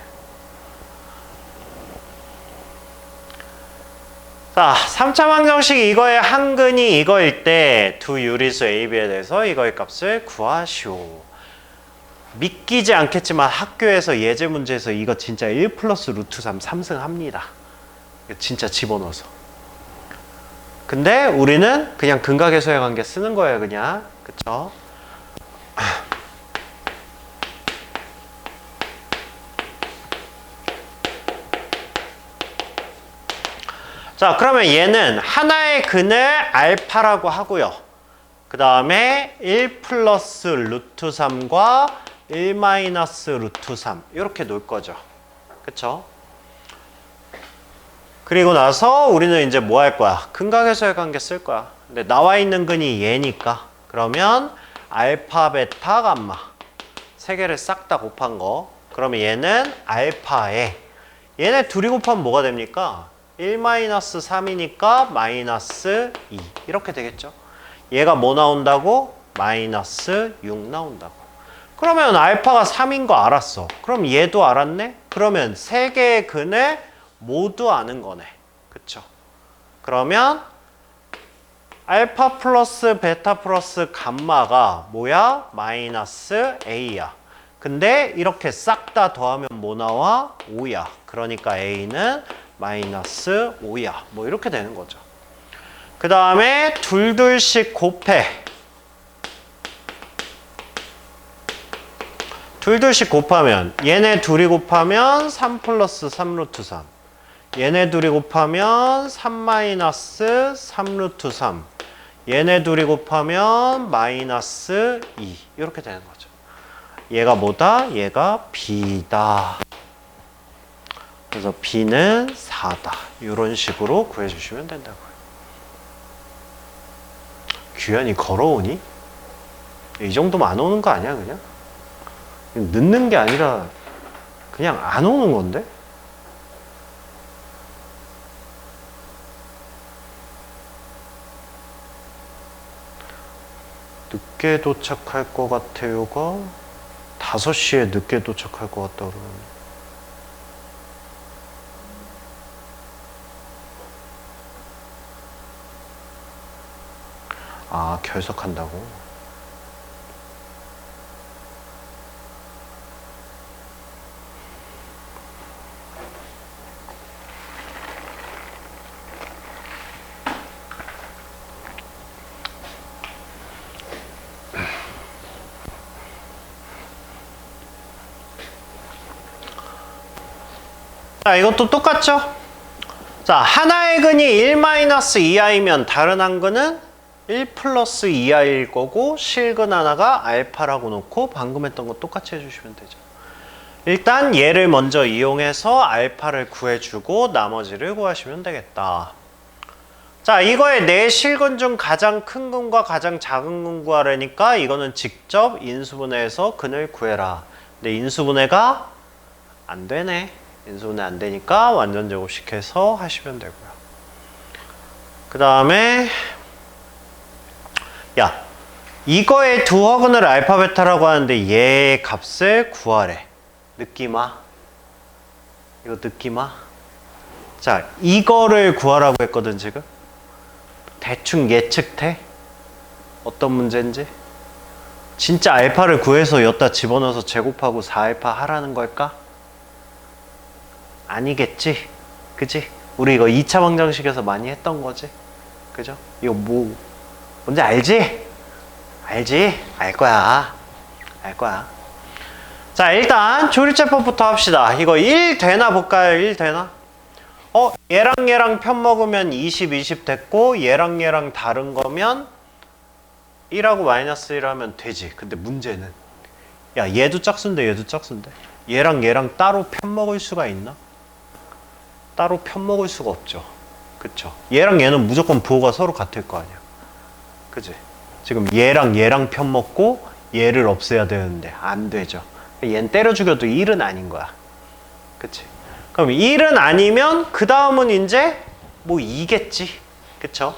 자, 3차 방정식 이거의 한 근이 이거일 때 두 유리수 A, B에 대해서 이거의 값을 구하시오. 믿기지 않겠지만 학교에서 예제 문제에서 이거 진짜 1 플러스 루트 3 3승 합니다. 진짜 집어넣어서. 근데 우리는 그냥 근각에서의 관계 쓰는 거예요, 그냥. 그쵸? 자, 그러면 얘는 하나의 근을 알파라고 하고요. 그 다음에 1 플러스 루트 3과 1 마이너스 루트 3 이렇게 놓을 거죠. 그쵸? 그리고 나서 우리는 이제 뭐 할 거야? 근각에서의 관계 쓸 거야. 근데 나와 있는 근이 얘니까 그러면 알파, 베타, 감마 세 개를 싹 다 곱한 거. 그러면 얘는 알파에 얘네 둘이 곱하면 뭐가 됩니까? 1 마이너스 3이니까 마이너스 2 이렇게 되겠죠. 얘가 뭐 나온다고? 마이너스 6 나온다고. 그러면 알파가 3인 거 알았어. 그럼 얘도 알았네? 그러면 세 개의 근을 모두 아는 거네. 그쵸? 그러면 알파 플러스 베타 플러스 감마가 뭐야? 마이너스 A야. 근데 이렇게 싹 다 더하면 뭐 나와? 5야. 그러니까 A는 마이너스 5야. 뭐 이렇게 되는 거죠. 그 다음에 둘씩 곱해. 둘씩 곱하면 얘네 둘이 곱하면 3 플러스 3 루트 3. 얘네 둘이 곱하면 3 마이너스 3 루트 3. 얘네 둘이 곱하면 마이너스 2. 이렇게 되는 거죠. 얘가 뭐다? 얘가 B다. 그래서 B는 4다. 이런 식으로 구해주시면 된다고요. 규현이 걸어오니? 이 정도면 안 오는 거 아니야, 그냥? 늦는 게 아니라 그냥 안 오는 건데? 늦게 도착할 것 같아요가 5시에 늦게 도착할 것 같다 그러는데. 아, 결석한다고? 자, 이것도 똑같죠? 자, 하나의 근이 1-2i면 다른 한 근은 1 플러스 2i일 거고 실근 하나가 알파라고 놓고 방금 했던 거 똑같이 해주시면 되죠. 일단 얘를 먼저 이용해서 알파를 구해주고 나머지를 구하시면 되겠다. 자, 이거에 내 실근 중 가장 큰 근과 가장 작은 근 구하려니까 이거는 직접 인수분해해서 근을 구해라. 근데 인수분해가 안 되네. 인수분해 안 되니까 완전 제곱식해서 하시면 되고요. 그 다음에 야, 이거의 두 허근을 알파 베타라고 하는데 얘의 값을 구하래. 느낌 와? 이거 느낌 와? 자, 이거를 구하라고 했거든 지금. 대충 예측돼? 어떤 문제인지? 진짜 알파를 구해서 여기다 집어넣어서 제곱하고 4알파 하라는 걸까? 아니겠지? 그지? 우리 이거 2차 방정식에서 많이 했던 거지? 그죠? 이거 뭐 뭔지 알지? 알지? 알 거야. 알 거야. 자, 일단 조리제법부터 합시다. 이거 1 되나 볼까요? 1 되나? 얘랑 편먹으면 20, 20 됐고 얘랑 다른 거면 1하고 마이너스 1 하면 되지. 근데 문제는 야, 얘도 짝수인데 얘도 짝수인데 얘랑 따로 편먹을 수가 있나? 따로 편먹을 수가 없죠. 그쵸? 얘랑 얘는 무조건 부호가 서로 같을 거 아니야. 그치? 지금 얘랑 편먹고 얘를 없애야 되는데 안 되죠. 얘는 때려 죽여도 1은 아닌 거야. 그치? 그럼 1은 아니면 그 다음은 이제 뭐 2겠지. 그쵸?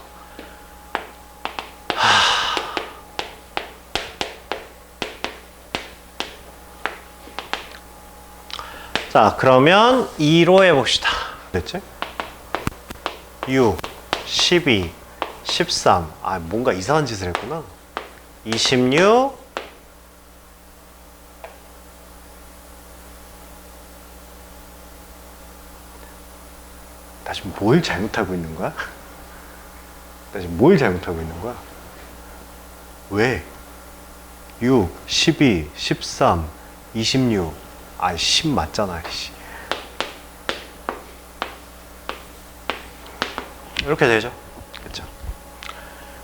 자, 그러면 2로 해봅시다. 됐지? 6, 12, 13. 아, 뭔가 이상한 짓을 했구나. 26, 나 지금 뭘 잘못하고 있는 거야? 나 지금 뭘 잘못하고 있는 거야? 왜? 6, 12, 13, 26. 아, 10 맞잖아. 이렇게 되죠. 그쵸?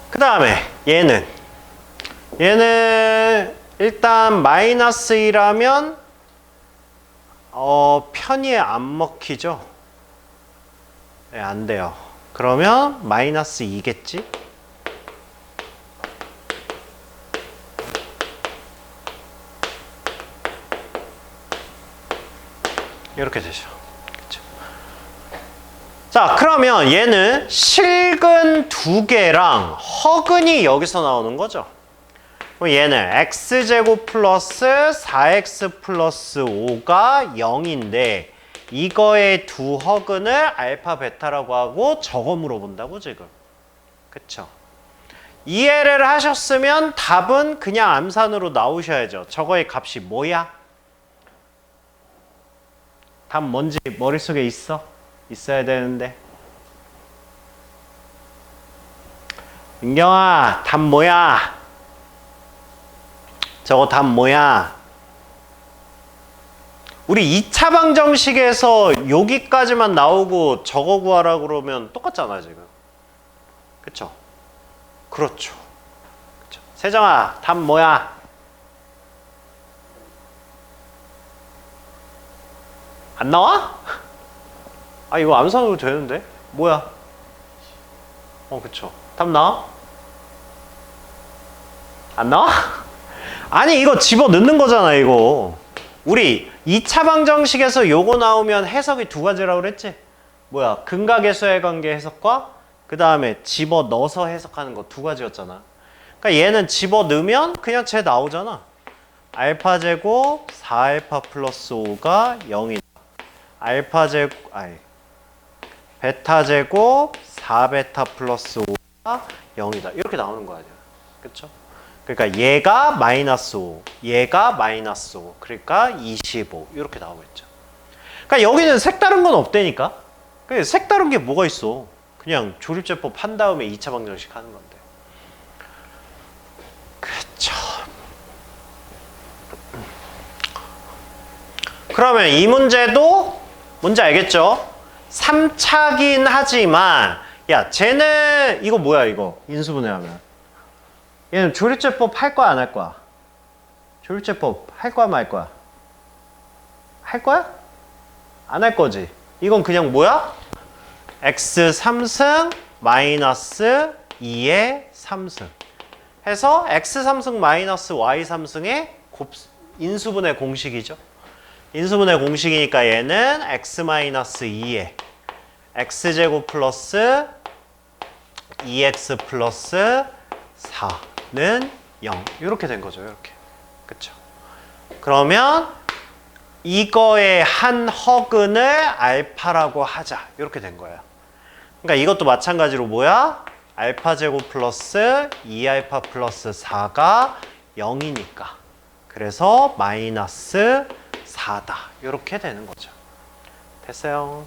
그 다음에 얘는 일단 마이너스 2라면 편의에 안 먹히죠? 네, 안 돼요. 그러면 마이너스 2겠지? 이렇게 되죠. 그쵸? 자, 그러면 얘는 실근 2개랑 허근이 여기서 나오는 거죠. 그럼 얘는 x제곱 플러스 4x 플러스 5가 0인데 이거의 두 허근을 알파 베타라고 하고 저거 물어본다고 지금. 그쵸? 이해를 하셨으면 답은 그냥 암산으로 나오셔야죠. 저거의 값이 뭐야? 답 뭔지 머릿속에 있어? 있어야 되는데. 민경아, 답 뭐야? 저거 답 뭐야? 우리 2차 방정식에서 여기까지만 나오고 저거 구하라 그러면 똑같잖아 지금. 그쵸? 그렇죠. 그쵸? 세정아, 답 뭐야? 안 나와? 아, 이거 암산으로 되는데? 뭐야? 그쵸. 답 나와? 안 나와? 아니, 이거 집어 넣는 거잖아, 이거. 우리 2차 방정식에서 요거 나오면 해석이 두 가지라고 그랬지? 뭐야? 근각의 관계 해석과 그 다음에 집어 넣어서 해석하는 거 두 가지였잖아. 그러니까 얘는 집어 넣으면 그냥 쟤 나오잖아. 알파 제곱 4알파 플러스 5가 0이다. 알파 제곱, 베타 제곱 4베타 플러스 5가 0이다. 이렇게 나오는 거야. 그쵸? 그러니까 얘가 마이너스 5, 얘가 마이너스 5, 그러니까 25 이렇게 나오겠죠. 그러니까 여기는 색다른 건 없다니까. 그러니까 색다른 게 뭐가 있어? 그냥 조립제법 한 다음에 2차 방정식 하는 건데. 그쵸. 그러면 이 문제도 뭔지 알겠죠? 3차긴 하지만 야, 쟤는 이거 뭐야 이거 인수분해하면 얘는 조립제법 할 거야 안 할 거야? 조립제법 할 거야 말 거야? 할 거야? 안 할 거지? 이건 그냥 뭐야? x 3승 마이너스 2의 3승 해서 x 3승 마이너스 y 3승의 인수분해 공식이죠. 인수분해 공식이니까 얘는 x 마이너스 2의 x제곱 플러스 2x 플러스 4는 0 이렇게 된 거죠. 이렇게. 그쵸? 그러면 이거의 한 허근을 알파라고 하자. 이렇게 된 거예요. 그러니까 이것도 마찬가지로 뭐야? 알파 제곱 플러스 2알파 플러스 4가 0이니까. 그래서 마이너스 4다. 이렇게 되는 거죠. 됐어요.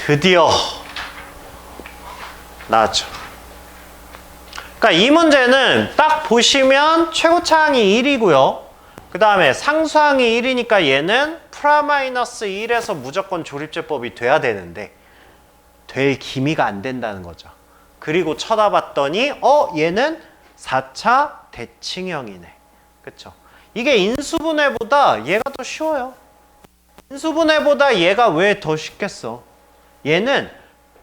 드디어 나왔죠. 그러니까 이 문제는 딱 보시면 최고차항이 1이고요. 그 다음에 상수항이 1이니까 얘는 프라마이너스 1에서 무조건 조립제법이 돼야 되는데 될 기미가 안 된다는 거죠. 그리고 쳐다봤더니 얘는 4차 대칭형이네. 그쵸? 이게 인수분해보다 얘가 더 쉬워요. 인수분해보다 얘가 왜 더 쉽겠어? 얘는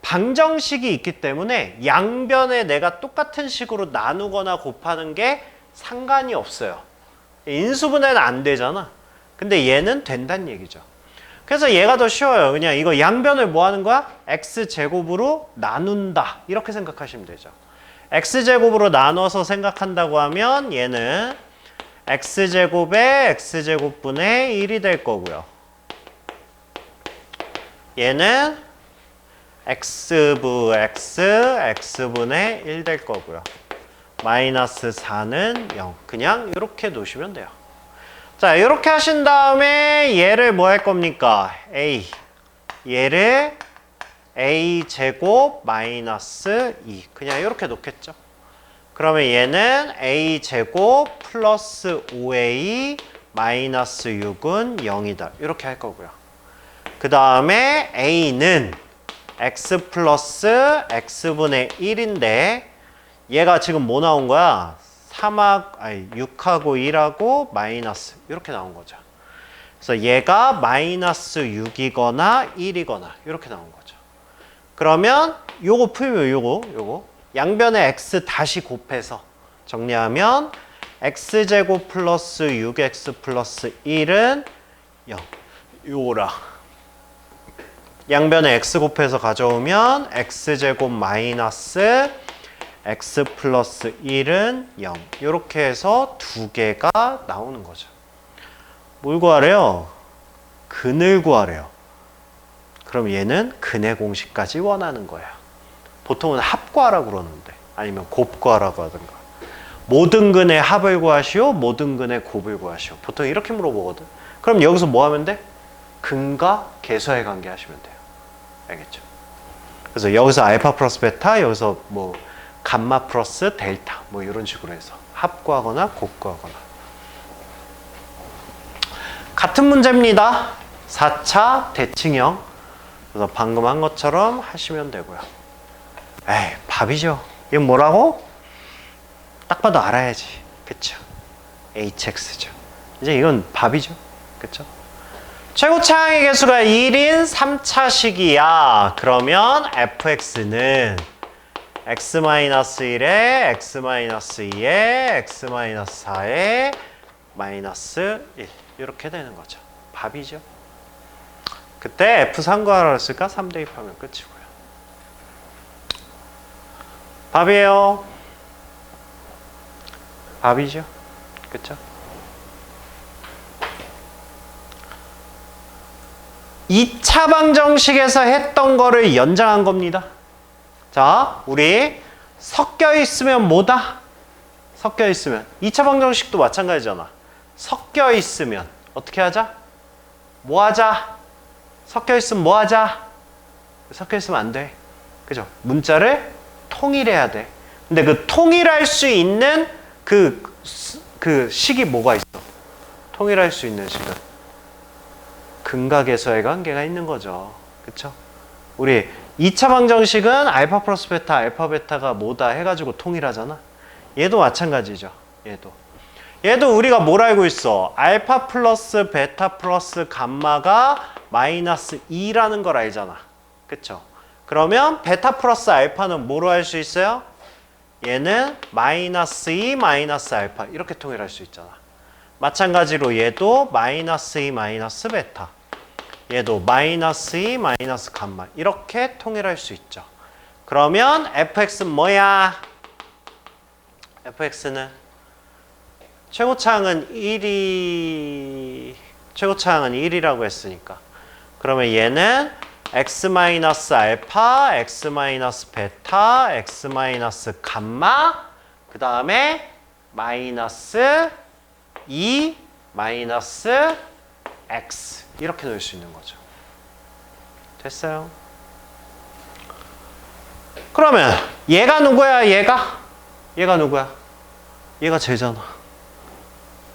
방정식이 있기 때문에 양변에 내가 똑같은 식으로 나누거나 곱하는 게 상관이 없어요. 인수분해는 안 되잖아. 근데 얘는 된다는 얘기죠. 그래서 얘가 더 쉬워요. 그냥 이거 양변을 뭐 하는 거야? x제곱으로 나눈다. 이렇게 생각하시면 되죠. x제곱으로 나눠서 생각한다고 하면 얘는 x제곱에 x제곱분의 1이 될 거고요. 얘는 x부 x, x분의 1 될 거고요. 마이너스 4는 0. 그냥 이렇게 놓으시면 돼요. 자, 이렇게 하신 다음에 얘를 뭐 할 겁니까? a. 얘를 a제곱 마이너스 2. 그냥 이렇게 놓겠죠. 그러면 얘는 a제곱 플러스 5a 마이너스 6은 0이다. 이렇게 할 거고요. 그 다음에 a는 x 플러스 x분의 1인데 얘가 지금 뭐 나온 거야? 6하고 1하고 마이너스 이렇게 나온 거죠. 그래서 얘가 마이너스 6이거나 1이거나 이렇게 나온 거죠. 그러면 요거 풀면 요거 양변에 x 다시 곱해서 정리하면 x제곱 플러스 6x 플러스 1은 0 요거라. 양변에 x 곱해서 가져오면 x제곱 마이너스 x 플러스 1은 0 이렇게 해서 두 개가 나오는 거죠. 뭘 구하래요? 근을 구하래요. 그럼 얘는 근의 공식까지 원하는 거야. 보통은 합 구하라고 그러는데 아니면 곱 구하라고 하든가 모든 근의 합을 구하시오 모든 근의 곱을 구하시오 보통 이렇게 물어보거든. 그럼 여기서 뭐 하면 돼? 근과 계수의 관계 하시면 돼요. 알겠죠? 그래서 여기서 알파 플러스 베타 여기서 뭐 감마 플러스 델타 뭐 이런 식으로 해서 합 구하거나 곱 구하거나 같은 문제입니다. 4차 대칭형. 그래서 방금 한 것처럼 하시면 되고요. 에이, 밥이죠. 이건 뭐라고? 딱 봐도 알아야지. 그쵸? hx죠. 이제 이건 밥이죠. 그쵸? 최고차항의 개수가 1인 3차식이야. 그러면 fx는 x-1에 x-2에 x-4에 마이너스 1 이렇게 되는 거죠. 밥이죠. 그때 f3 구하라 했으니까 3 대입하면 끝이고요. 밥이에요. 밥이죠. 그쵸? 2차 방정식에서 했던 거를 연장한 겁니다. 자, 우리 섞여 있으면 뭐다? 섞여 있으면 2차 방정식도 마찬가지잖아. 섞여 있으면 어떻게 하자? 뭐 하자? 섞여 있으면 뭐 하자? 섞여 있으면 안 돼. 그죠? 문자를 통일해야 돼. 근데 그 통일할 수 있는 그 식이 뭐가 있어? 통일할 수 있는 식은 근과 계수의 관계가 있는 거죠. 그쵸? 우리 2차 방정식은 알파 플러스 베타, 알파 베타가 뭐다 해가지고 통일하잖아. 얘도 마찬가지죠. 얘도 우리가 뭘 알고 있어? 알파 플러스 베타 플러스 감마가 마이너스 2라는 걸 알잖아. 그쵸? 그러면 베타 플러스 알파는 뭐로 할 수 있어요? 얘는 마이너스 2 마이너스 알파 이렇게 통일할 수 있잖아. 마찬가지로 얘도 마이너스 2 마이너스 베타 얘도 마이너스 2 마이너스 감마 이렇게 통일할 수 있죠. 그러면 fx는 뭐야? fx는 최고차항은 1이라고 했으니까 그러면 얘는 x 마이너스 알파, x 마이너스 베타, x 마이너스 감마 그 다음에 마이너스 2 마이너스 x 이렇게 넣을 수 있는 거죠. 됐어요? 그러면 얘가 누구야? 얘가 누구야? 얘가 쟤잖아.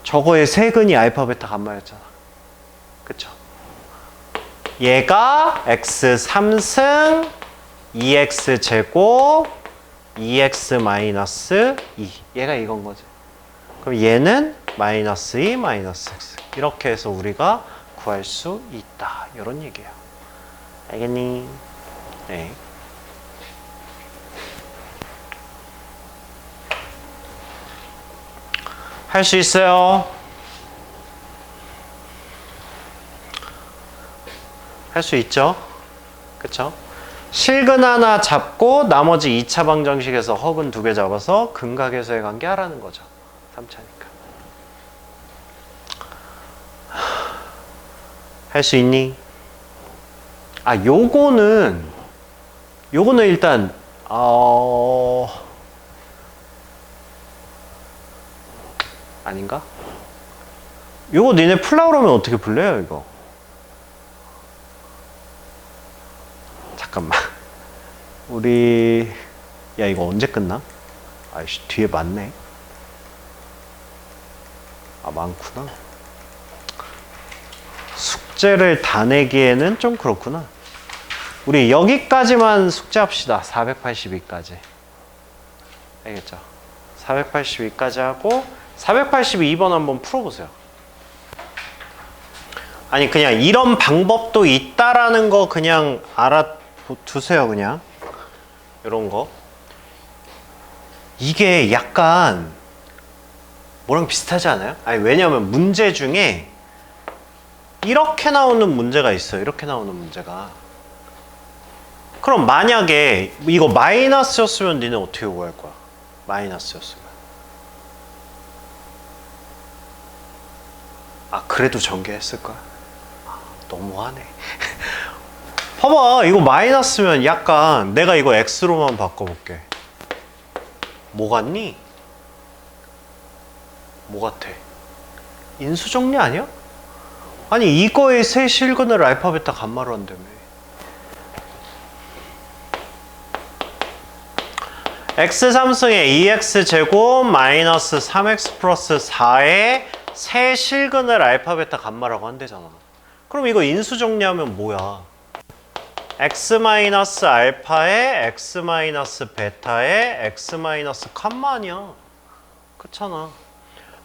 저거의 세근이 알파 베타 감마였잖아. 그쵸? 얘가 x 3승 2x 제곱 2x 마이너스 2 얘가 이건 거지. 그럼 얘는 마이너스 2 마이너스 x 이렇게 해서 우리가 구할 수 있다. 이런 얘기예요. 알겠니? 네. 할 수 있어요. 할 수 있죠? 그쵸? 실근 하나 잡고 나머지 2차 방정식에서 허근 2개 잡아서 근과 계수의 관계 하라는 거죠. 3차니까. 할 수 있니? 아, 요거는 일단 아닌가? 요거 니네 풀라고 그러면 어떻게 풀래요, 이거? 잠깐만. 야, 이거 언제 끝나? 아이씨, 뒤에 많네. 아, 많구나. 숙제를 다 내기에는 좀 그렇구나. 우리 여기까지만 숙제합시다. 482까지. 알겠죠? 482까지 하고 482번 한번 풀어보세요. 아니 그냥 이런 방법도 있다라는 거 그냥 알아두세요. 그냥 이런 거. 이게 약간 뭐랑 비슷하지 않아요? 아니 왜냐면 문제 중에 이렇게 나오는 문제가 있어요. 이렇게 나오는 문제가. 그럼 만약에 이거 마이너스였으면 니네 어떻게 구할 거야? 마이너스였으면. 아 그래도 전개했을 거야? 아, 너무하네. 봐봐 이거 마이너스면 약간 내가 이거 x로만 바꿔볼게. 뭐 같니? 뭐 같아? 인수정리 아니야? 아니 이거의 세 실근을 알파 베타 감마로 한다며. x3승에 2x제곱 마이너스 3x 플러스 4의 세 실근을 알파 베타 감마라고 한대잖아. 그럼 이거 인수정리하면 뭐야? x 마이너스 알파에 x 마이너스 베타에 x 마이너스 감마 아니야. 그렇잖아.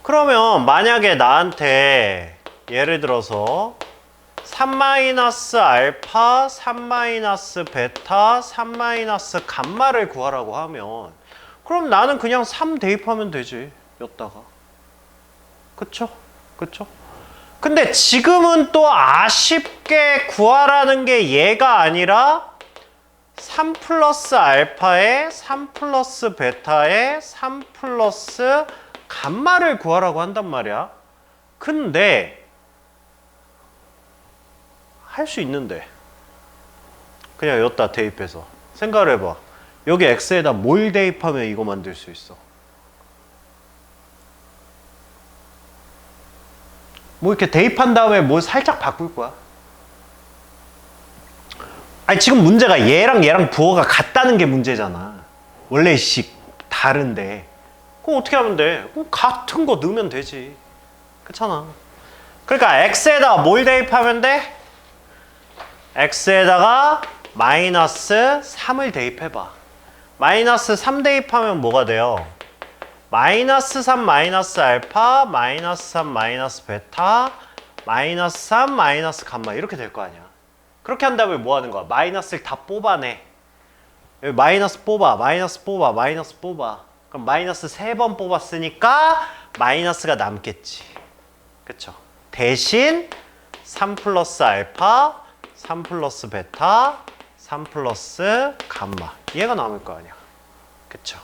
그러면 만약에 나한테 예를 들어서 3 마이너스 알파, 3 마이너스 베타, 3 마이너스 감마를 구하라고 하면 그럼 나는 그냥 3 대입하면 되지. 여기다가. 그쵸? 그쵸? 근데 지금은 또 아쉽게 구하라는 게 얘가 아니라 3 플러스 알파에 3 플러스 베타에 3 플러스 감마를 구하라고 한단 말이야. 근데 할 수 있는데 그냥 여기다 대입해서 생각을 해봐. 여기 x에다 뭘 대입하면 이거 만들 수 있어? 뭐 이렇게 대입한 다음에 뭘 살짝 바꿀 거야. 아니 지금 문제가 얘랑 부호가 같다는 게 문제잖아. 원래 다른데 그럼 어떻게 하면 돼? 그럼 같은 거 넣으면 되지. 그렇잖아. 그러니까 x에다가 뭘 대입하면 돼? x에다가 마이너스 3을 대입해봐. 마이너스 3 대입하면 뭐가 돼요? 마이너스 3 마이너스 알파 마이너스 3 마이너스 베타 마이너스 3 마이너스 감마 이렇게 될 거 아니야. 그렇게 한 다음에 뭐 하는 거야? 마이너스를 다 뽑아내. 여기 마이너스 뽑아 마이너스 뽑아 마이너스 뽑아. 그럼 마이너스 3번 뽑았으니까 마이너스가 남겠지. 그쵸? 대신 3 플러스 알파 3 플러스 베타 3 플러스 감마 얘가 남을 거 아니야. 그쵸?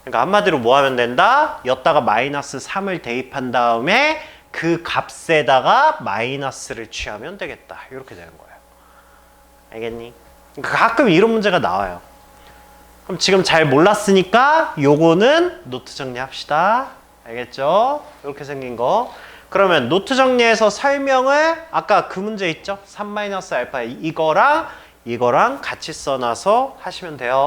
그러니까 한마디로 뭐 하면 된다? 여기다가 마이너스 3을 대입한 다음에 그 값에다가 마이너스를 취하면 되겠다. 이렇게 되는 거예요. 알겠니? 그러니까 가끔 이런 문제가 나와요. 그럼 지금 잘 몰랐으니까 요거는 노트 정리합시다. 알겠죠? 이렇게 생긴 거. 그러면 노트 정리해서 설명을 아까 그 문제 있죠? 3 마이너스 알파 이거랑 같이 써놔서 하시면 돼요.